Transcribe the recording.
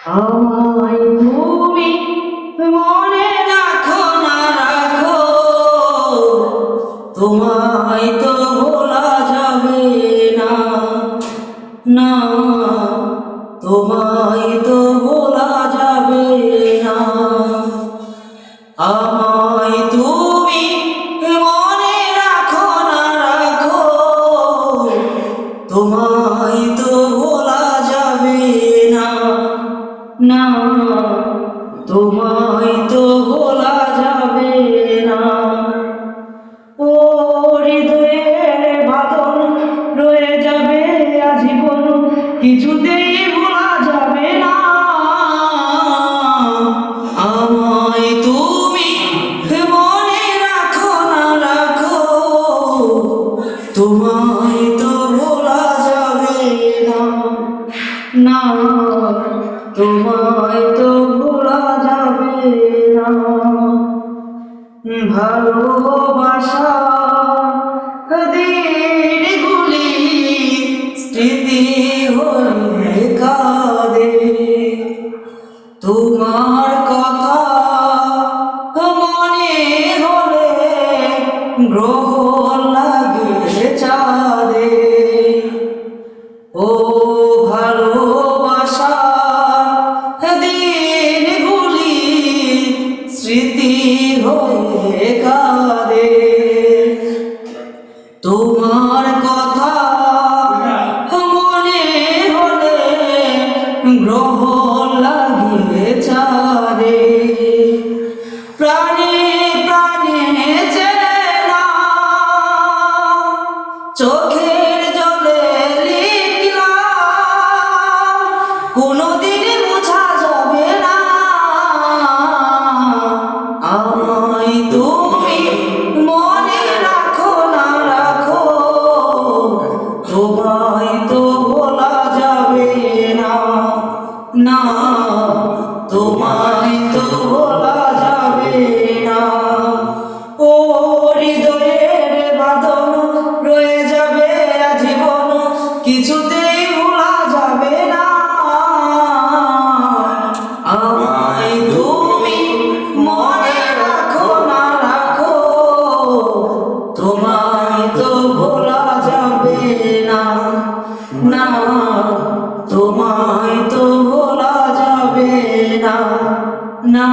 আমায় তুমি মনে রাখো না রাখো, তোমায় তো ভোলা যাবে না, না তোমায় তো ভোলা যাবে না। আমায় তুমি মনে রাখো না রাখো, তোমায় তো ভোলা যাবে না, না তোমায় তো ভোলা যাবে না। ও হৃদয়ের বাঁধন রয়ে যাবে আজীবন, কিছুতেই ভোলা যাবে না। আমায় তুমি মনে রাখো না রাখো, তোমায় তো ভোলা যাবে না, না তোমায় তো ভোলা যাবে না। ভালোবাসা দিনগুলি স্মৃতি হয়ে কাঁদে, তোমার কথা মনে হলে গ্রহ লাগে চাঁদে। ও ভালোবাসা দিনগুলি স্মৃতি হয়ে কাঁদে, তোমার কথা মনে হলে গ্রহ লাগে চাঁদে। প্রাণে প্রাণে চেনা চোখের জলে লিখলাম, কোনোদিন মোছা যাবে না। আমায় তুমি মনে রাখো না রাখো, তোমায় তো ভোলা যাবে না, না তোমায় তো ভোলা যাবে না। ও হৃদয়ের বাঁধন রয়ে যাবে আজীবন, কিছুতেই ভোলা যাবে না। আমায় তুমি মনে রাখো না রাখো, তোমায় তো ভোলা যাবে না, না তোমায় তো ভোলা যাবে না, না।